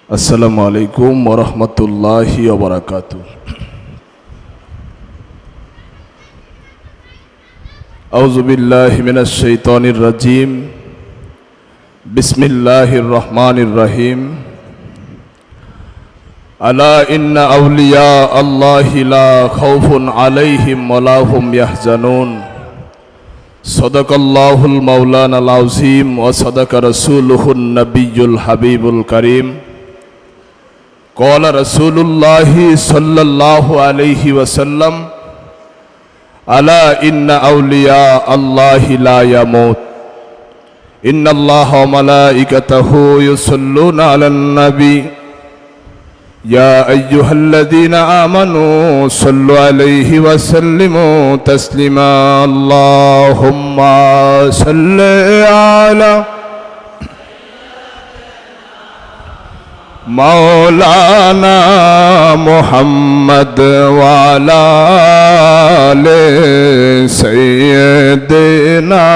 আসসালামু আলাইকুম ওয়া রাহমাতুল্লাহি ওয়া বারাকাতুহু। আউযু বিল্লাহি মিনাশ শাইতানির রাজীম। বিসমিল্লাহির রহমানির রহিম। আলা ইন্না আউলিয়া আল্লাহি লা খাউফুন আলাইহিম ওয়া লা হুম ইয়াহজানুন। সাদাকাল্লাহুল মাওলানাল আযীম ওয়া সাদাকা রাসূলুহুন নাবিয়্যুল হাবিবুল কারীম। قال رسول الله صلى الله عليه وسلم ألا إن أولياء الله لا يموت إن الله وملائكته يصلون على النبي يا أيها الذين آمنوا صلوا عليه وسلموا تسليما اللهم صل على मौलाना मोहम्मद वाला ले सैयदना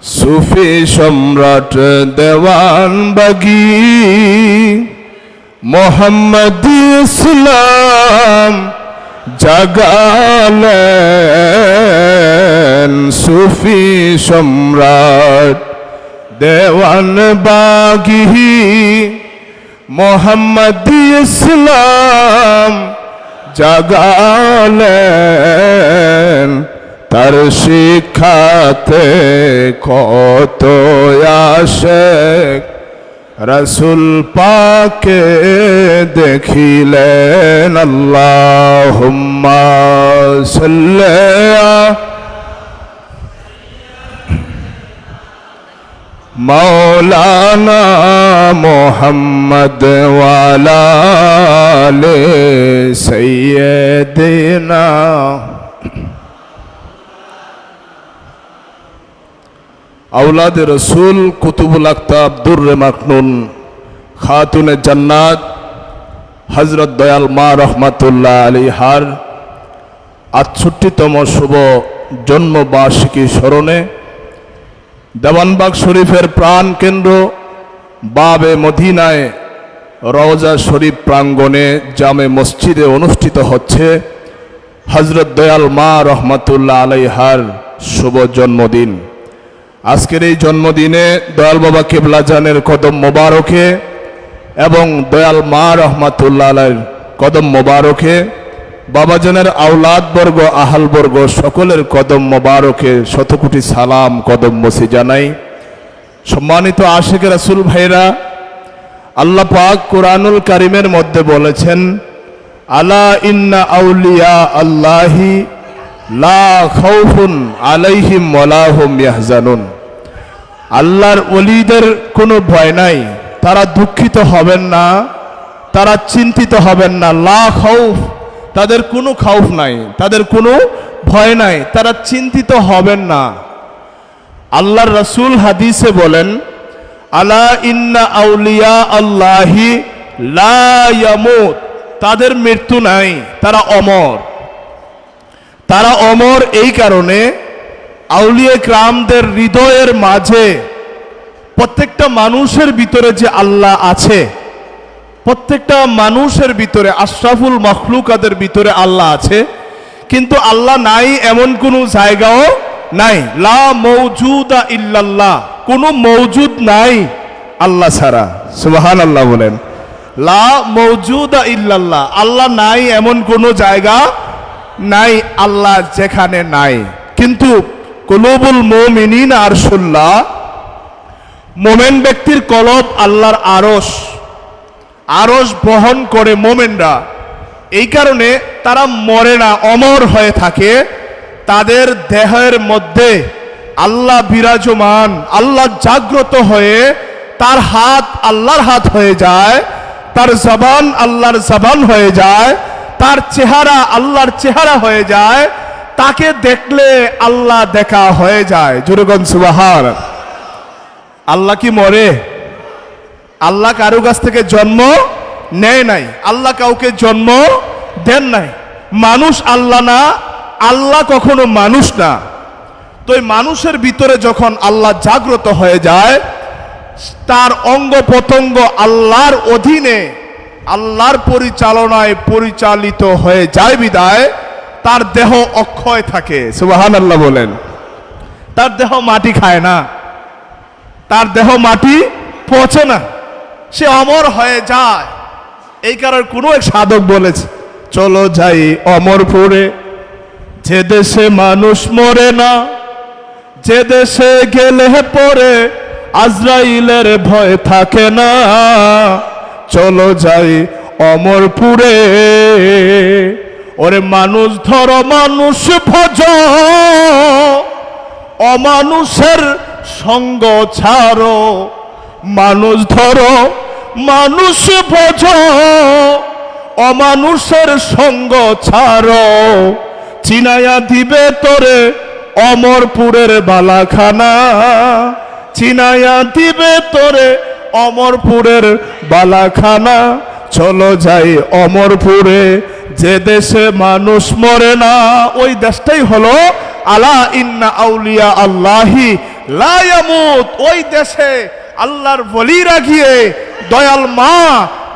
सूफी सम्राट देवान बगी मोहम्मद इस्लाम জাগালেন সুফি সম্রাট দেওয়ান বাগি মোহাম্মদ ইসলাম জাগালেন তার শিক্ষাতে কত আশেক রসুল পাকে দেখিলেন আল্লাহুম্মা সাল্লি মাওলানা মুহাম্মদ ওয়ালা আলি সাইয়্যিদিনা। আওলাদ রসুল কুতুবুল আকতাব দুর্রে মাকনুন খাতুনে জান্নাত হযরত দয়াল মা রহমাতুল্লাহ আলাইহার ৬৮তম শুভ জন্মবার্ষিকী স্মরণে দেওয়ানবাগ শরীফের প্রাণ কেন্দ্র বাবে মদিনায় রওজা শরীফ প্রাঙ্গণে জামে মসজিদে অনুষ্ঠিত হচ্ছে হযরত দয়াল মা রহমাতুল্লাহ আলাইহার শুভ জন্মদিন। আজকের এই জন্মদিনে দয়াল বাবা কেবলা জানের কদম মোবারকে এবং দয়াল মা রহমাতুল্লাহ আলাইহির কদম মোবারকে বাবাজানের আওলাদ বর্গ আহাল বর্গ সকলের কদম মোবারকে শতকোটি সালাম কদম মসি জানাই। সম্মানিত আশিক রাসূল ভাইরা, আল্লাহ পাক কোরআনুল কারীমের মধ্যে বলেছেন আলা ইন্না আউলিয়া আল্লাহি লা খাউফুন আলাইহিম ওয়া লা হুম ইয়াহজানুন। আল্লাহর ওলিদের কোনো ভয় নাই, তারা দুঃখিত হবেন না, তারা চিন্তিত হবেন না। লা খাউফ, তাদের কোনো খাউফ নাই, তাদের কোনো ভয় নাই, তারা চিন্তিত হবেন না। আল্লাহর রাসূল হাদিসে বলেন আলা ইন্না আউলিয়া আল্লাহি লা ইয়ামুত, তাদের মৃত্যু নাই, তারা অমর। তারা অমর এই কারণে আউলিয়া কিরামদের হৃদয়ের মাঝে প্রত্যেকটা মানুষের ভিতরে যে আল্লাহ আছে, প্রত্যেকটা মানুষের ভিতরে আশরাফুল মাখলুকাতের ভিতরে আল্লাহ আছে, কিন্তু আল্লাহ নাই এমন কোনো জায়গাও নাই। লা মওজুদা ইল্লাল্লাহ, কোনো মওজুদ নাই আল্লাহ ছাড়া। সুবহানাল্লাহ বলেন। লা মওজুদা ইল্লাল্লাহ, আল্লাহ নাই এমন কোনো জায়গা নাই আল্লাহ যেখানে নাই। কিন্তু কুলুবুল মুমিনিন আরশুল্লাহ, মোমেন ব্যক্তির কলব আল্লাহর আরশ, আরশ বহন করে মোমেনরা। এই কারণে তারা মরে না, অমর হয়ে থাকে। তাদের দেহের মধ্যে আল্লাহ বিরাজমান, আল্লাহ জাগ্রত হয়ে তার হাত আল্লাহর হাত হয়ে যায়, তার জবান আল্লাহর জবান হয়ে যায়, তার চেহারা আল্লাহর চেহারা হয়ে যায়, তাকে দেখলে আল্লাহ দেখা হয়ে যায়। জোরে বলেন সুবহান। আল্লাহ কি মরে? আল্লাহ কারো কাছ থেকে জন্ম নেয় নাই, আল্লাহ কাউকে জন্ম দেন নাই। মানুষ আল্লাহ না, আল্লাহ কখনো মানুষ না। তো এই মানুষের ভিতরে যখন আল্লাহ জাগ্রত হয়ে যায়, তার অঙ্গ প্রত্যঙ্গ আল্লাহর অধীনে, আল্লাহর পরিচালনায় পরিচালিত হয়ে যায় বিদায় তার দেহ অক্ষয় থাকে। সুবহানাল্লাহ বলেন। তার দেহ মাটি খায় না, তার দেহ মাটি পচে না, সে অমর হয়ে যায়। এই কারণে কোনো এক সাধক বলেছে, চলো যাই অমরপুরে, যে দেশে মানুষ মরে না, যে দেশে গেলে পরে আজরাইলের ভয় থাকে না। চলো যাই অমরপুরে, ওরে মানুষ ধরো মানুষ ভজ, অমানুষের সঙ্গ ছাড়ো। মানুষ ধরো মানুষ ভজ, অমানুষের সঙ্গ ছাড়ো। চিনায়া দিবে তোরে অমরপুরের বালাখানা, চিনায়া দিবে তোরে অমরপুরের বালাখানা। চলো যাই অমরপুরে, যে দেশে মানুষ মরে না। ওই দেশটাই হলো আলা ইন্না আউলিয়া আল্লাহি লা ইয়ামুত। ওই দেশে আল্লাহর ওলিরা গিয়ে, দয়াল মা,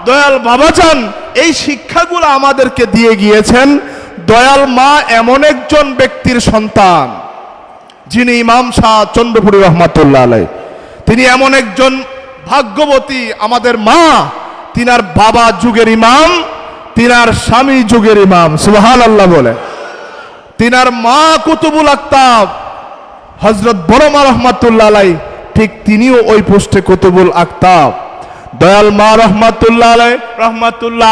দয়াল বাবাজান এই শিক্ষাগুলো আমাদেরকে দিয়ে গিয়েছেন। দয়াল মা এমন একজন ব্যক্তির সন্তান যিনি ইমাম শাহ চন্দ্রপুরী রহমাতুল্লাহ আলাইহি। তিনি এমন একজন ভাগ্যবতী আমাদের মা, তিনার বাবা যুগের ইমাম, তিনার স্বামী যুগের ইমাম। সুবহানাল্লাহ বলে। তিনার মা কুতুবুল আকতাব হযরত বড় মা রহমাতুল্লাহ আলাইহি, ঠিক তিনিও ওই পোস্টে কুতুবুল আকতাব। দয়াল মা রহমাতুল্লাহ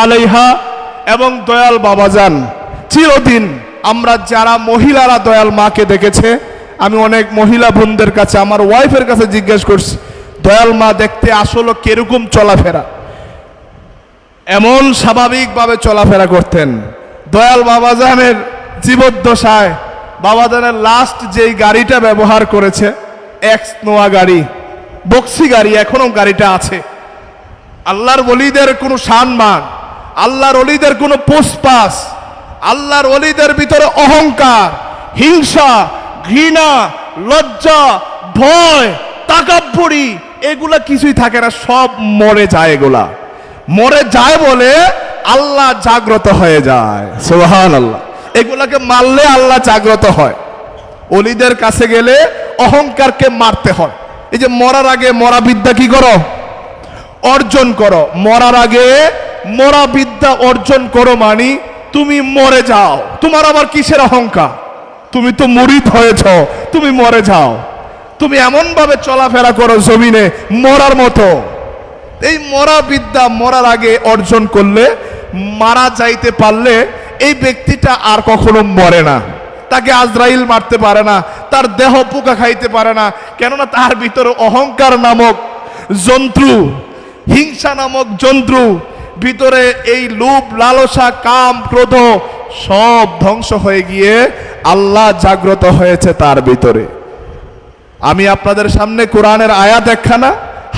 আলাইহা এবং দয়াল বাবাজান চিরদিন, আমরা যারা মহিলারা দয়াল মাকে দেখেছে, আমি অনেক মহিলা বোনদের কাছে, আমার ওয়াইফের কাছে জিজ্ঞেস করছি, দয়াল মা দেখতে আসলে কিরকম চলাফেরা। এমন স্বাভাবিকভাবে চলাফেরা করতেন। দয়াল বাবাজানের জীবদ্দশায় বাবাজানের লাস্ট যেই গাড়িটা ব্যবহার করেছে, এক্স নোয়া গাড়ি, বক্সি গাড়ি, এখনো গাড়িটা আছে। আল্লাহর ওলিদের কোনো সম্মান, আল্লাহর ওলিদের কোনো পোষপাস, আল্লাহর ওলিদের ভিতরে অহংকার, হিংসা, ঘৃণা, লজ্জা, ভয়, তাকাব্বুরি এগুলা কিছুই থাকে না, সব মরে যায়। এগুলা মরে যায় বলে আল্লাহ জাগ্রত হয়ে যায়। সুবহানাল্লাহ। এগুলাকে মারলে আল্লাহ জাগ্রত হয়। ওলিদের কাছে গেলে অহংকারকে মারতে হয়। এই যে মরার আগে মরা বিদ্যা কি করো? অর্জন করো। মরার আগে মরা বিদ্যা অর্জন করো, মানি তুমি মরে যাও। তোমার আবার কিসের অহংকার? তুমি তো মুরিদ হয়েছ, তুমি মরে যাও। তুমি এমন ভাবে চলাফেরা করো জমিনে মরার মতো। এই মরা বিদ্যা মরার আগে অর্জন করলে, মারা যাইতে পারলে এই ব্যক্তিটা আর কখনো মরে না। তাকে আজরাইল মারতে পারে না, তার দেহ পোকা খাইতে পারে না, কেননা তার ভিতরে অহংকার নামক জন্তু, হিংসা নামক জন্তু ভিতরে, এই লোভ, লালসা, কাম, ক্রোধ সব ধ্বংস হয়ে গিয়ে আল্লাহ জাগ্রত হয়েছে তার ভিতরে। আমি আপনাদের সামনে কোরআনের আয়াত একখানা,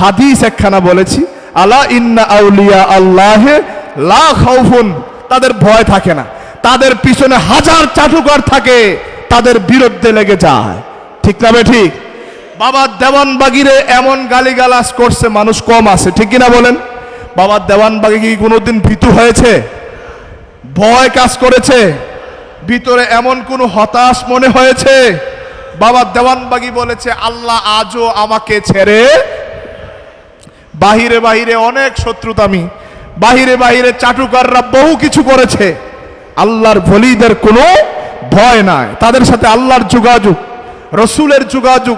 হাদিস একখানা বলেছি, আলা ইন্না আউলিয়া আল্লাহে লা খাউফুন, তাদের ভয় থাকে না, তাদের পিছনে হাজার চাটুকার থাকে, তাদের বিরুদ্ধে লেগে যায়। ঠিক না বে ঠিক? বাবা দেওয়ানবাগিরে এমন গালিগালাজ করছে, মানুষ কম আছে, ঠিক কিনা বলেন? বাবা দেওয়ানবাগি কি কোনোদিন ভীতু হয়েছে? ভয় কাজ করেছে? ভিতরে এমন কোন হতাশ মনে হয়েছে? বাবা দেওয়ানবাগি বলেছে, আল্লাহ আজও আমাকে ছেড়ে, বাহিরে বাহিরে অনেক শত্রুতামি, বাহিরে বাহিরে চাটুকাররা বহু কিছু করেছে, আল্লাহর ওলিদের কোনো ভয় নাই। তাদের সাথে আল্লাহর যোগাযোগ, রসুলের যোগাযোগ,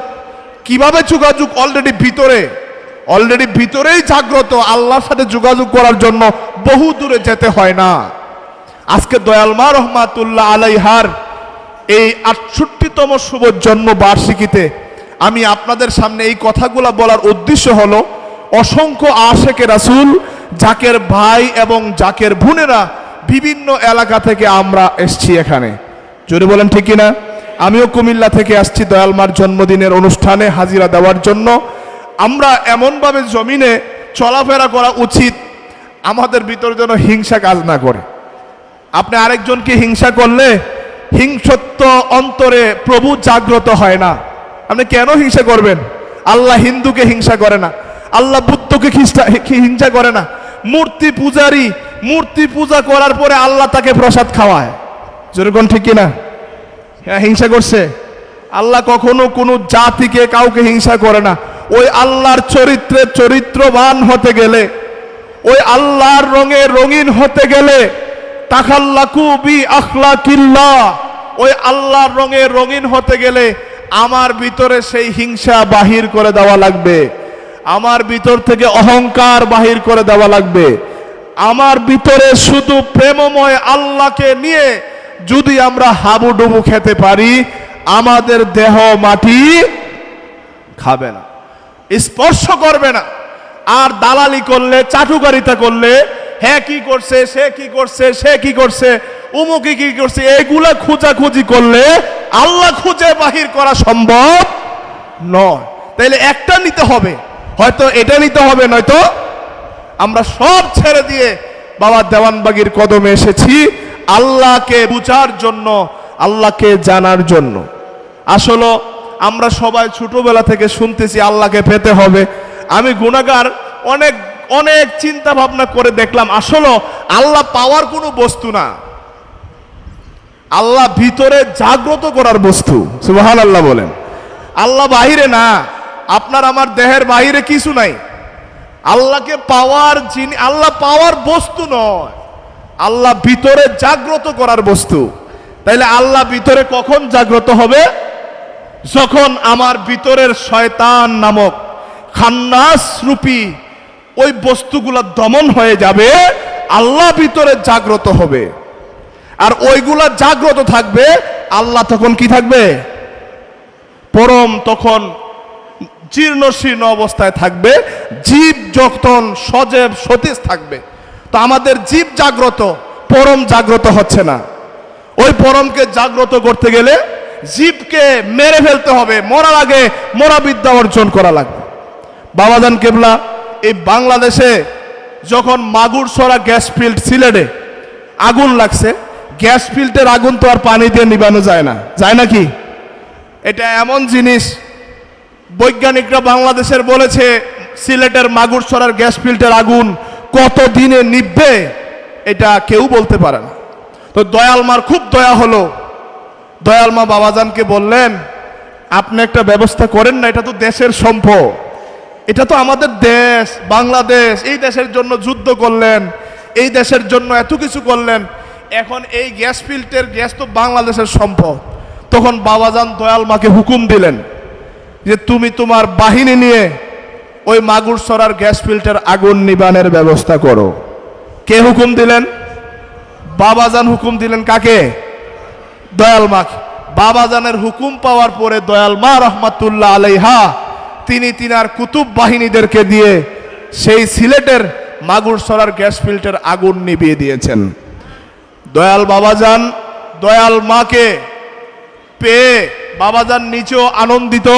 কিভাবে যোগাযোগ? অলরেডি ভিতরেই জাগ্রত। আল্লাহর সাথে যোগাযোগ করার জন্য বহু দূরে যেতে হয় না। আজকে দয়াল মা রহমাতুল্লাহ আলাইহার এই ৬৮তম শুভ জন্ম বার্ষিকীতে আমি আপনাদের সামনে এই কথাগুলো বলার উদ্দেশ্য হলো, অসংখ্য আশেকে রাসূল, জাকের ভাই এবং জাকের বোনেরা বিভিন্ন এলাকা থেকে আমরা এসছি এখানে। জোরে বলেন ঠিক কিনা? আমিও কুমিল্লা থেকে আসছি দয়াল মার জন্মদিনের অনুষ্ঠানে হাজিরা দেওয়ার জন্য। আমরা এমনভাবে জমিনে চলাফেরা করা উচিত, আমাদের ভিতরে যেন হিংসা কাজ না করে। আপনি আরেকজনকে হিংসা করলে হিংসত্ব অন্তরে প্রভু জাগ্রত হয় না। আপনি কেন হিংসা করবেন? আল্লাহ হিন্দুকে হিংসা করে না, আল্লাহ বুদ্ধকে হিংসা করে না। মূর্তি পূজারী মূর্তি পূজা করার পরে আল্লাহ তাকে প্রসাদ খাওয়ায়, যেরকম ঠিক কিনা? হ্যাঁ, হিংসা করছে? আল্লাহ কখনো কোনো জাতিকে কাউকে হিংসা করে না। ওই আল্লাহর চরিত্রে চরিত্রবান হতে গেলে, ওই আল্লাহর রঙে রঙিন হতে গেলে, তাখাল্লাকু বি আখলাকিল্লাহ, ওই আল্লাহর রঙে রঙিন হতে গেলে আমার ভিতরে সেই হিংসা বাহির করে দেওয়া লাগবে, আমার ভিতর থেকে অহংকার বাহির করে দেওয়া লাগবে। আমার ভিতরে শুধু প্রেমময় আল্লাহকে নিয়ে যদি আমরা হাবুডুবু খেতে পারি, আমাদের দেহ মাটি খাবে না, স্পর্শ করবে না। আর দালালি করলে, চাটুকারিতা করলে, হ্যাঁ কি করছে, সে কি করছে, সে কি করছে, উমুকি কি করছে, এগুলা খোঁজাখুঁজি করলে আল্লাহ খুঁজে বাহির করা সম্ভব নয়। তাইলে একটা নিতে হবে, হয়তো এটা নিতে হবে, নয়তো আমরা সব ছেড়ে দিয়ে বাবা দেওয়ানবাগীর কদমে এসেছি আল্লাহকে বুঝার জন্য, আল্লাহকে জানার জন্য। আসলে আমরা সবাই ছোটবেলা থেকে শুনতেছি আল্লাহকে পেতে হবে। আমি গুনাহগার, অনেক অনেক চিন্তা ভাবনা করে দেখলাম আসলে আল্লাহ পাওয়ার কোনো বস্তু না, আল্লাহ ভিতরে জাগ্রত করার বস্তু। সুবহানাল্লাহ বলেন। আল্লাহ বাহিরে না, আপনার আমার দেহের বাহিরে কিছু নাই। আল্লাহকে পাওয়ার আল্লাহ পাওয়ার বস্তু নয়, আল্লাহ ভিতরে জাগ্রত করার বস্তু। তাইলে আল্লাহ ভিতরে কখন জাগ্রত হবে? যখন আমার ভিতরের শয়তান নামক খান্নাস রূপী ওই বস্তুগুলা দমন হয়ে যাবে, আল্লাহ ভিতরে জাগ্রত হবে। আর ওইগুলা জাগ্রত থাকবে, আল্লাহ তখন কি থাকবে? পরম তখন জীর্ণ শীর্ণ অবস্থায় থাকবে, জীব যখন সজীব সতেজ থাকবে। তো আমাদের জীব জাগ্রত, পরম জাগ্রত হচ্ছে না। ওই পরমকে জাগ্রত করতে গেলে জীবকে মেরে ফেলতে হবে, মরার আগে মরা বিদ্যা অর্জন করা লাগবে। বাবাজান কেবলা, এই বাংলাদেশে যখন মাগুরসরা গ্যাস ফিল্ড সিলেটে আগুন লাগছে, গ্যাস ফিল্ডের আগুন তো আর পানি দিয়ে নিবানো যায় না, যায় নাকি? এটা এমন জিনিস, বৈজ্ঞানিকরা বাংলাদেশের বলেছে সিলেটের মাগুরসরার গ্যাস ফিল্ডের আগুন কত দিনে নিভবে এটা কেউ বলতে পারে না। তো দয়াল মার খুব দয়া হলো, দয়াল মা বাবাজানকে বললেন আপনি একটা ব্যবস্থা করেন না, এটা তো দেশের সম্পদ, এটা তো আমাদের দেশ বাংলাদেশ, এই দেশের জন্য যুদ্ধ করলেন, এই দেশের জন্য এত কিছু করলেন, এখন এই গ্যাস ফিল্ডের গ্যাস তো বাংলাদেশের সম্পদ। তখন বাবাজান দয়াল মাকে হুকুম দিলেন যে তুমি তোমার বাহিনী নিয়ে ওই মাগুরসরার গ্যাস ফিল্ডের আগুন নিবানের ব্যবস্থা করো। কে হুকুম দিলেন? বাবাজান হুকুম দিলেন। কাকে? দয়াল মাকে। বাবাজানের হুকুম পাওয়ার পরে দয়াল মা রহমাতুল্লাহ আলাইহা তিনি তিনার কুতুব বাহিনীদেরকে দিয়ে সেই সিলেটের মাগুরসরার গ্যাস ফিল্ডের আগুন নিভিয়ে দিয়েছেন। দয়াল বাবাজান দয়াল মাকে পেয়ে বাবাজান নিজেও আনন্দিত,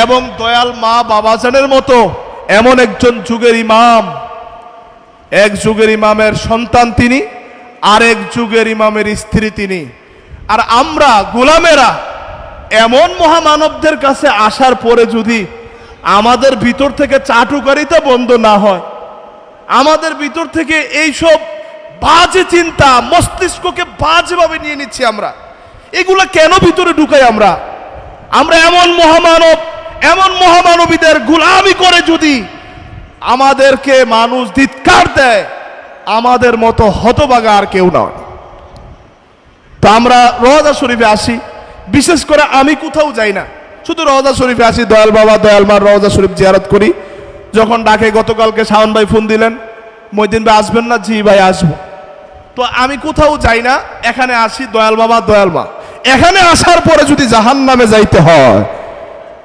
এবং দয়াল মা বাবাজানের মতো এমন একজন যুগের ইমাম, এক যুগের ইমামের সন্তান তিনি, আরেক যুগের ইমামের স্ত্রী তিনি। আর আমরা গোলামেরা এমন মহামানবদের কাছে আসার পরে যদি আমাদের ভিতর থেকে চাটুকারিতা বন্ধ না হয়, আমাদের ভিতর থেকে এইসব বাজে চিন্তা, মস্তিষ্ককে বাজেভাবে নিয়ে নিচ্ছি আমরা, এগুলা কেন ভিতরে ঢুকাই আমরা? আমরা এমন মহামানব, এমন মহামানবীদের গোলামি করে যদি আমাদেরকে মানুষ ধিক্কার দেয়, আমাদের মতো হতভাগা আর কেউ নয়। তো আমরা রওজা শরীফে আসি, বিশেষ করে আমি কোথাও যাই না, শুধু রওজা শরীফে আসি, দয়াল বাবা দয়াল মার রওজা শরীফ জিয়ারত করি। যখন ডাকে, গতকালকে শাওন ভাই ফোন দিলেন, মইদিন ভাই আসবেন না? জি ভাই আসবো। তো আমি কোথাও যাই না, এখানে আসি, দয়াল বাবা দয়াল মা। এখানে আসার পরে যদি জাহান্নামে যাইতে হয়,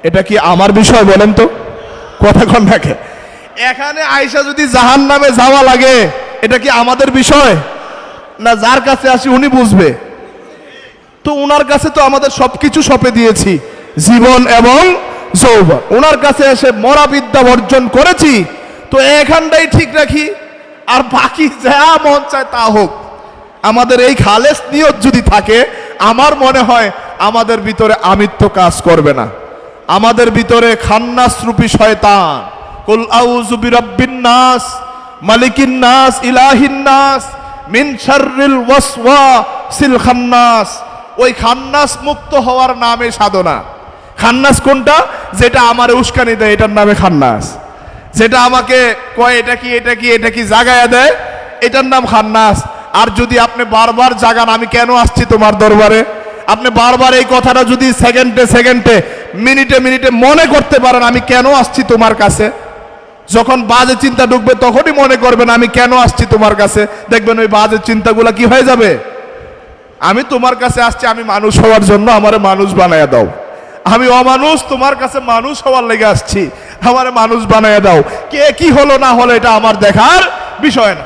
এটা কি আমার বিষয় বলেন তো? কথা কন রাখে, এখানে আইসা যদি জাহান্নামে যাওয়া লাগে, এটা কি আমাদের বিষয় না? যার কাছে আসি উনি বুঝবে। তো উনার কাছে তো আমাদের সবকিছু সঁপে দিয়েছি, জীবন এবং যৌবন। ওনার কাছে এসে মরা বিদ্যা অর্জন করেছি, তো এখানটাই ঠিক রাখি, আর বাকি যা মন চায় তা হোক। আমাদের এই খালেস নিয়ত যদি থাকে, আমার মনে হয় আমাদের ভিতরে আমিত্ব কাজ করবে না, আমাদের ভিতরে খান্নাস রূপী শয়তান, কুল আউযু বিরাব্বিন নাস মালিকিন নাস ইলাহিন নাস মিন শাররিল ওয়াসওয়াসিল খান্নাস, ওই খান্নাস মুক্ত হওয়ার নামে সাধনা। খান্নাস কোনটা? যেটা আমারে উস্কানি দেয়, এটার নামে খান্নাস। যেটা আমাকে কয় এটা কি এটা কি এটা কি জাগায়া দেয়, এটার নাম খান্নাস। আর যদি আপনি বারবার জাগান আমি কেন আসছি তোমার দরবারে, আপনি বারবার এই কথাটা যদি সেকেন্ডে সেকেন্ডে মিনিটে মিনিটে মনে করতে পারেন আমি কেন আসছি তোমার কাছে, যখন বাজে চিন্তা ঢুকবে তখনই মনে করবেন আমি কেন আসছি তোমার কাছে, দেখবেন ওই বাজে চিন্তাগুলো কি হয়ে যাবে। আমি তোমার কাছে আসছি আমি মানুষ হওয়ার জন্য, আমারে মানুষ বানায়া দাও। আমি অমানুষ, তোমার কাছে মানুষ হওয়ার লেগে আসছি, আমারে মানুষ বানায়া দাও। কে কি হলো না হলো এটা আমার দেখার বিষয় না।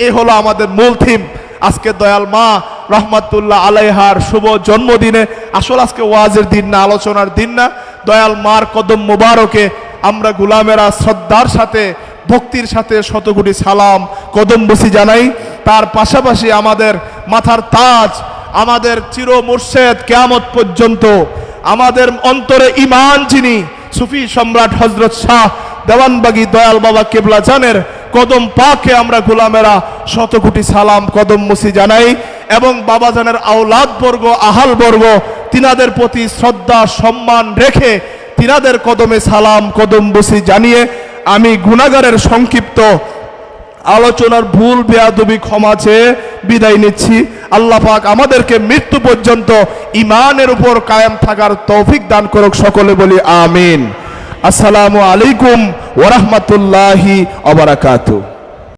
এ হলো আমাদের মূল থিম। আজকে দয়াল মা রহমাতুল্লাহ আলাইহার শুভ জন্মদিনে, আসলে আজকে ওয়াজের দিন না, আলোচনার দিন না, দয়াল মার কদম মুবারকে আমরা গোলামেরা শ্রদ্ধার সাথে ভক্তির সাথে শতকোটি সালাম কদম বসি জানাই। তার পাশাপাশি আমাদের মাথার তাজ, আমাদের চির মুর্শেদ কিয়ামত পর্যন্ত আমাদের অন্তরে ঈমান যিনি সুফি সম্রাট হযরত শাহ দেওয়ানবাগী দয়াল বাবা কেবলা জানের কদম পাকে আমরা গোলামেরা শতকোটি সালাম কদম মুসি জানাই। এবং বাবা জানের আওলাদ বর্গ, আহাল বর্গ, তিনাদের প্রতি শ্রদ্ধা সম্মান রেখে তিনাদের কদমে সালাম কদম বসি জানিয়ে আমি গুনাহগারের সংক্ষিপ্ত আলোচনার ভুল বেয়াদবি ক্ষমা চেয়ে বিদায় নিচ্ছি। আল্লাহ পাক আমাদেরকে মৃত্যু পর্যন্ত ঈমানের উপর কায়েম থাকার তৌফিক দান করুক, সকলে বলি আমিন। আসসালামু আলাইকুম ওয়া রাহমাতুল্লাহি ওয়া বারাকাতুহু।